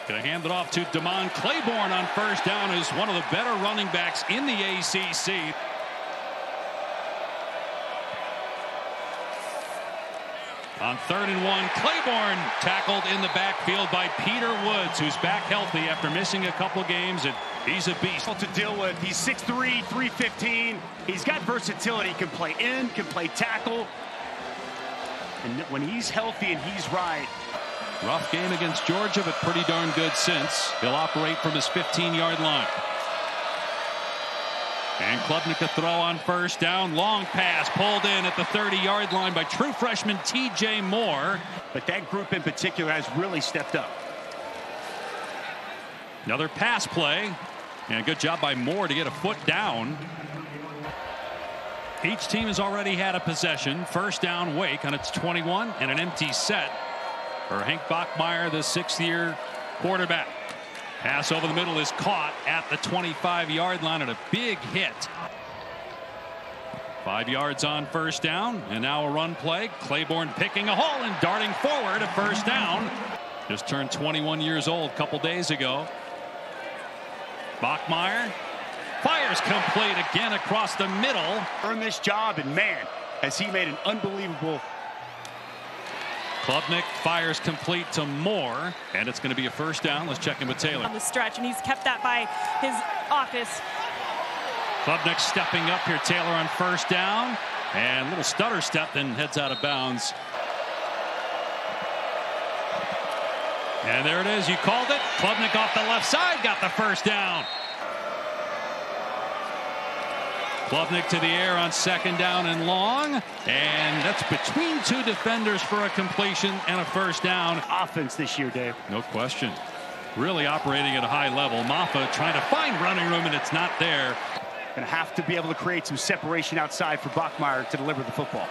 Going to hand it off to Damon Claiborne on first down, who's one of the better running backs in the ACC. On 3rd and 1, Claiborne tackled in the backfield by Peter Woods, who's back healthy after missing a couple games, and he's a beast to deal with. He's 6'3", 315. He's got versatility. He can play in, can play tackle. And when he's healthy and he's right. Rough game against Georgia, but pretty darn good since. He'll operate from his 15-yard line. And Klubnik a throw on first down. Long pass pulled in at the 30-yard line by true freshman T.J. Moore. But that group in particular has really stepped up. Another pass play. And a good job by Moore to get a foot down. Each team has already had a possession. First down, Wake on its 21 and an empty set for Hank Bachmeier, the 6th-year quarterback. Pass over the middle is caught at the 25-yard line and a big hit. 5 yards on first down, and now a run play. Claiborne picking a hole and darting forward a first down. Just turned 21 years old a couple days ago. Bachmeier fires complete again across the middle. Earned this job, and man, has he made an unbelievable. Klubnik fires complete to Moore, and it's going to be a first down. Let's check in with Taylor. On the stretch, and he's kept that by his office. Klubnik stepping up here. Taylor on first down, and a little stutter step, then heads out of bounds. And there it is. You called it. Klubnik off the left side got the first down. Klubnik to the air on 2nd down and long, and that's between two defenders for a completion and a first down. Offense this year, Dave. No question. Really operating at a high level. Maffa trying to find running room, and it's not there. Going to have to be able to create some separation outside for Bachmeier to deliver the football.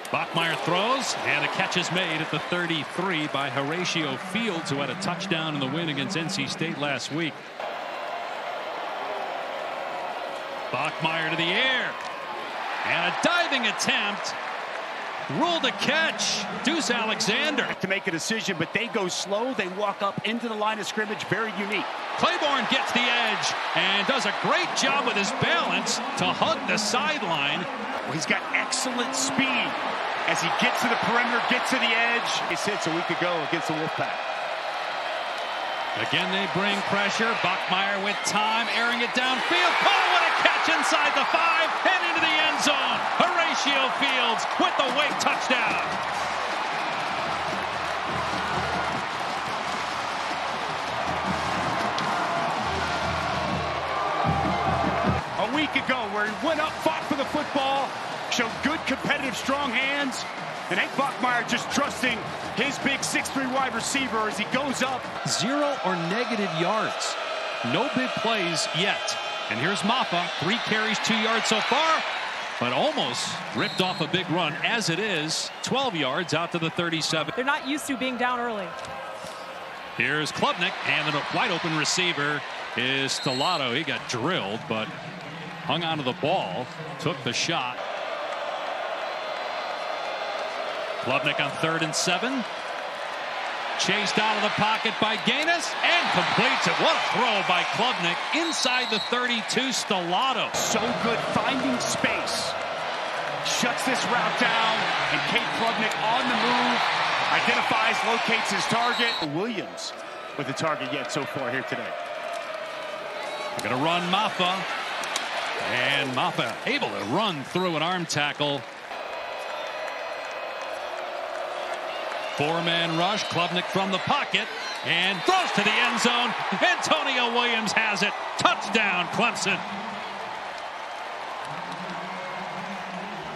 Bachmeier throws, and a catch is made at the 33 by Horatio Fields, who had a touchdown in the win against NC State last week. Bachmeier to the air, and a diving attempt ruled a catch. Deuce Alexander to make a decision, but they go slow. They walk up into the line of scrimmage. Very unique. Claiborne gets the edge and does a great job with his balance to hug the sideline. Well, he's got excellent speed as he gets to the perimeter, gets to the edge. He hits a week ago against the Wolfpack. Again, they bring pressure. Bachmeier with time, airing it downfield. Oh, what a catch inside the 5 and into the end zone. Horatio Fields with the Wake touchdown. A week ago, where he went up, fought for the football, showed good, competitive, strong hands. And Hank Bachmeier just trusting his big 6'3" wide receiver as he goes up. 0 or negative yards. No big plays yet. And here's Maffa. 3 carries, 2 yards so far, but almost ripped off a big run. As it is, 12 yards out to the 37. They're not used to being down early. Here's Klubnik, and the wide open receiver is Stellato. He got drilled, but hung onto the ball, took the shot. Klubnik on 3rd and 7. Chased out of the pocket by Gaines and completes it. What a throw by Klubnik inside the 32. Stellato. So good finding space. Shuts this route down, and Cade Klubnik on the move. Identifies, locates his target. Williams with the target yet so far here today. They're going to run Maffa. And Maffa able to run through an arm tackle. 4-man rush. Klubnik from the pocket and throws to the end zone. Antonio Williams has it. Touchdown, Clemson.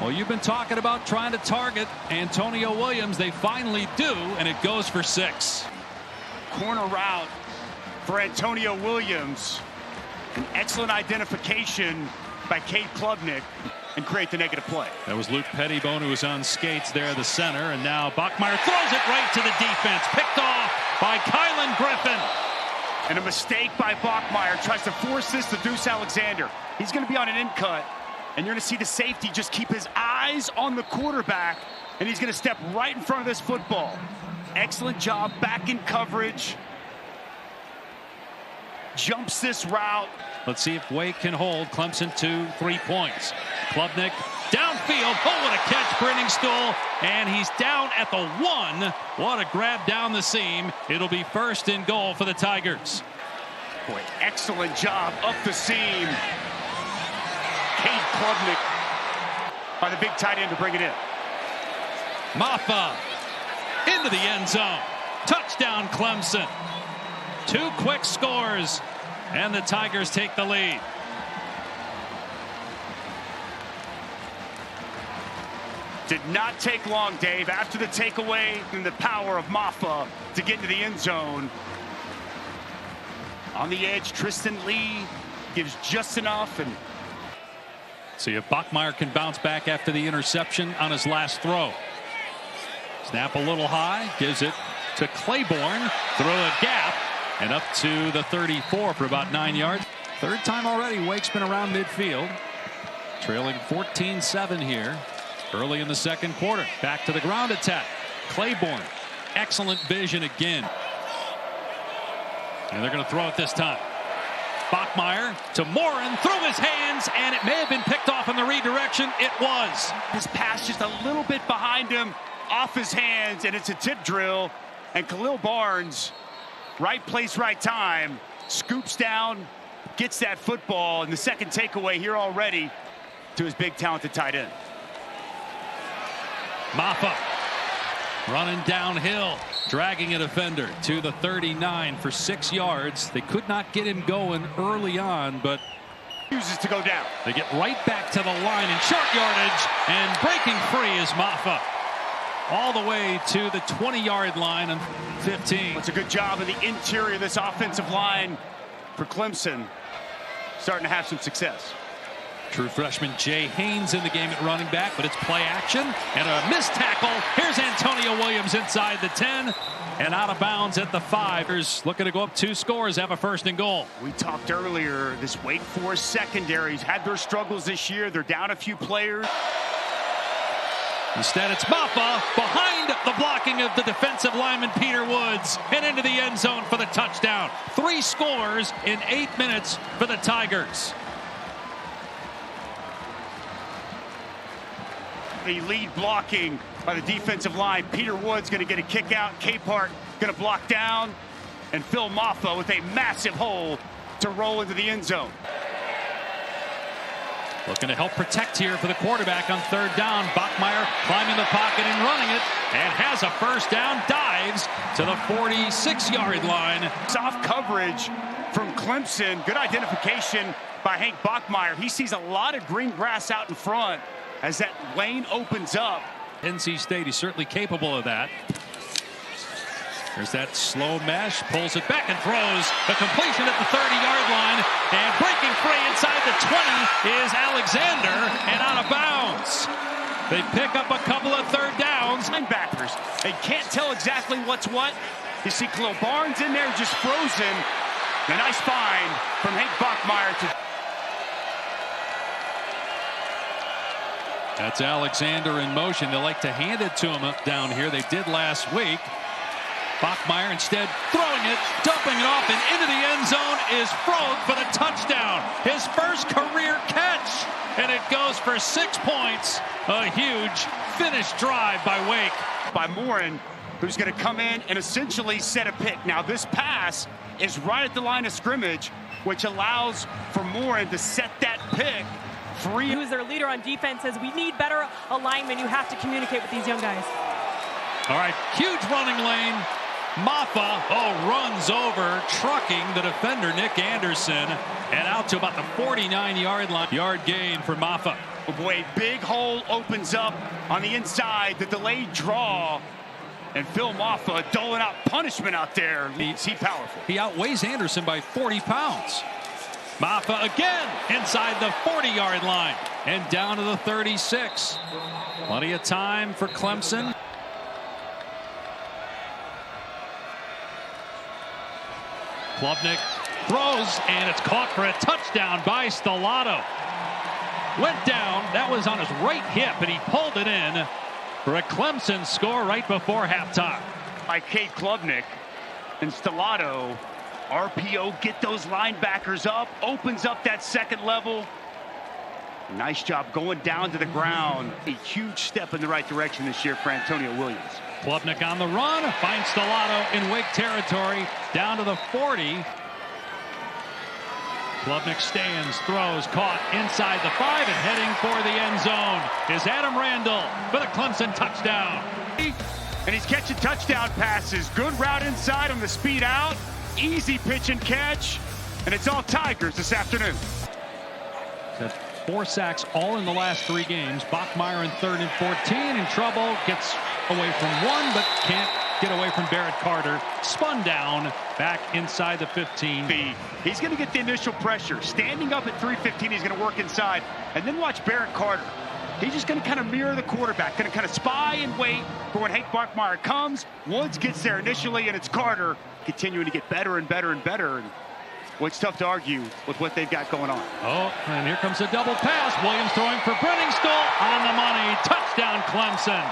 Well, you've been talking about trying to target Antonio Williams. They finally do, and it goes for 6. Corner route for Antonio Williams. An excellent identification by Cade Klubnik, and create the negative play. That was Luke Pettibone, who was on skates there, the center, and now Bachmeier throws it right to the defense. Picked off by Kylan Griffin. And a mistake by Bachmeier. Tries to force this to Deuce Alexander. He's going to be on an in cut, and you're going to see the safety just keep his eyes on the quarterback, and he's going to step right in front of this football. Excellent job back in coverage. jumps this route. Let's see if Wake can hold Clemson to 3 points. Klubnik downfield. Oh, what a catch, Brenning Stool. And he's down at the 1. What a grab down the seam. It'll be first and goal for the Tigers. Boy, excellent job up the seam. Klubnik by the big tight end to bring it in. Maffa into the end zone. Touchdown, Clemson. 2 quick scores, and the Tigers take the lead. Did not take long, Dave. After the takeaway and the power of Maffa to get into the end zone. On the edge, Tristan Lee gives just enough. And see if Bachmeier can bounce back after the interception on his last throw. Snap a little high, gives it to Claiborne through a gap and up to the 34 for about 9 yards. Third time already Wake's been around midfield, trailing 14-7 here early in the second quarter. Back to the ground attack. Claiborne, excellent vision again, and they're going to throw it this time. Bachmeier to Morin, through his hands, and it may have been picked off in the redirection. It was. His pass just a little bit behind him, off his hands, and it's a tip drill. And Khalil Barnes, right place, right time, scoops down, gets that football, and the second takeaway here already to his big talented tight end. Maffa running downhill, dragging a defender to the 39 for 6 yards. They could not get him going early on, but Chooses to go down. They get right back to the line in short yardage, and breaking free is Maffa. All the way to the 20-yard line and 15. It's a good job of the interior of this offensive line for Clemson. Starting to have some success. True freshman Jay Haynes in the game at running back, but it's play action and a missed tackle. Here's Antonio Williams inside the 10 and out of bounds at the 5. Here's looking to go up 2 scores, have a first and goal. We talked earlier, this Wake Forest secondary's had their struggles this year. They're down a few players. Instead, it's Maffa behind the blocking of the defensive lineman Peter Woods and into the end zone for the touchdown. 3 scores in 8 minutes for the Tigers. The lead blocking by the defensive line. Peter Woods going to get a kick out. Capehart going to block down. And Phil Maffa with a massive hole to roll into the end zone. Looking to help protect here for the quarterback on 3rd down. Bachmeier climbing the pocket and running it, and has a first down, dives to the 46-yard line. Soft coverage from Clemson. Good identification by Hank Bachmeier. He sees a lot of green grass out in front as that lane opens up. NC State, he's certainly capable of that. There's that slow mesh, pulls it back and throws a completion at the 30-yard line, and breaking free inside the 20 is Alexander, and out of bounds. They pick up a couple of 3rd downs. Linebackers, they can't tell exactly what's what. You see Khalil Barnes in there just frozen. A nice find from Hank Bachmeier to... That's Alexander in motion. They like to hand it to him up down here. They did last week. Bachmeier instead throwing it, dumping it off, and into the end zone is Frogue for the touchdown. His first career catch, and it goes for 6 points. A huge finish drive by Wake. By Morin, who's going to come in and essentially set a pick. Now this pass is right at the line of scrimmage, which allows for Morin to set that pick free. Who's their leader on defense says we need better alignment. You have to communicate with these young guys. All right, huge running lane. Maffa, runs over, trucking the defender, Nick Anderson, and out to about the 49-yard line. Yard gain for Maffa. Oh boy, big hole opens up on the inside, the delayed draw, and Phil Maffa doling out punishment out there. Is he powerful? He outweighs Anderson by 40 pounds. Maffa again inside the 40-yard line and down to the 36. Plenty of time for Clemson. Klubnik throws, and it's caught for a touchdown by Stellato. Went down, that was on his right hip, and he pulled it in for a Clemson score right before halftime. By Klubnik, and Stellato RPO, get those linebackers up, opens up that second level. Nice job going down to the ground. A huge step in the right direction this year for Antonio Williams. Klubnik on the run, finds Stellato in Wake territory, down to the 40. Klubnik stands, throws, caught inside the 5, and heading for the end zone is Adam Randall for the Clemson touchdown. And he's catching touchdown passes. Good route inside on the speed out. Easy pitch and catch. And it's all Tigers this afternoon. So 4 sacks all in the last 3 games. Bachmeier in 3rd and 14 in trouble. Gets away from 1, but can't get away from Barrett Carter. Spun down back inside the 15. He's going to get the initial pressure. Standing up at 315, he's going to work inside. And then watch Barrett Carter. He's just going to kind of mirror the quarterback, going to kind of spy and wait for when Hank Bachmeier comes. Woods gets there initially, and it's Carter continuing to get better and better and better. And well, it's tough to argue with what they've got going on. Oh, and here comes a double pass. Williams throwing for Brenningstool on the money. Touchdown, Clemson.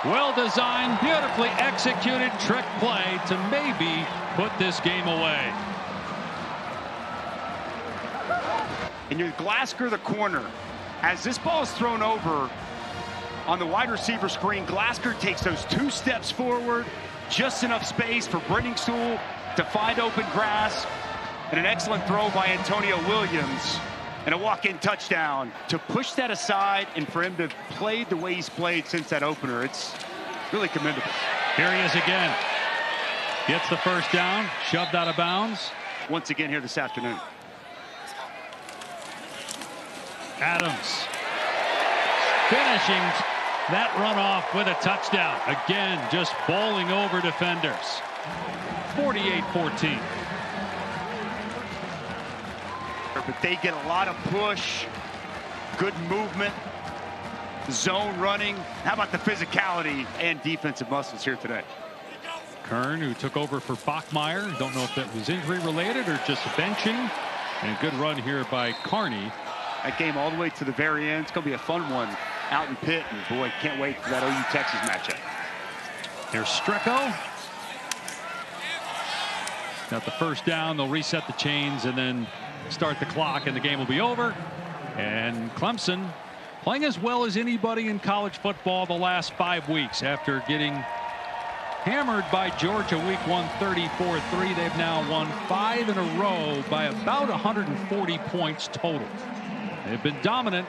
Well-designed, beautifully executed trick play to maybe put this game away. And you're Glasgow, the corner. As this ball is thrown over on the wide receiver screen, Glasgow takes those 2 steps forward, just enough space for Brenningstool to find open grass, and an excellent throw by Antonio Williams, and a walk-in touchdown. To push that aside and for him to play the way he's played since that opener, it's really commendable. Here he is again. Gets the first down, shoved out of bounds. Once again here this afternoon. Adams finishing that runoff with a touchdown. Again, just bowling over defenders. 48-14. But they get a lot of push, good movement, zone running. How about the physicality and defensive muscles here today? Kern, who took over for Bachmeier. Don't know if that was injury related or just benching. And a good run here by Carney. That game all the way to the very end. It's going to be a fun one out in Pitt. And boy, can't wait for that OU Texas matchup. Here's Strecco. Got the first down. They'll reset the chains and then start the clock, and the game will be over. And Clemson playing as well as anybody in college football the last 5 weeks after getting hammered by Georgia week 1, 34-3. They've now won 5 in a row by about 140 points total. They've been dominant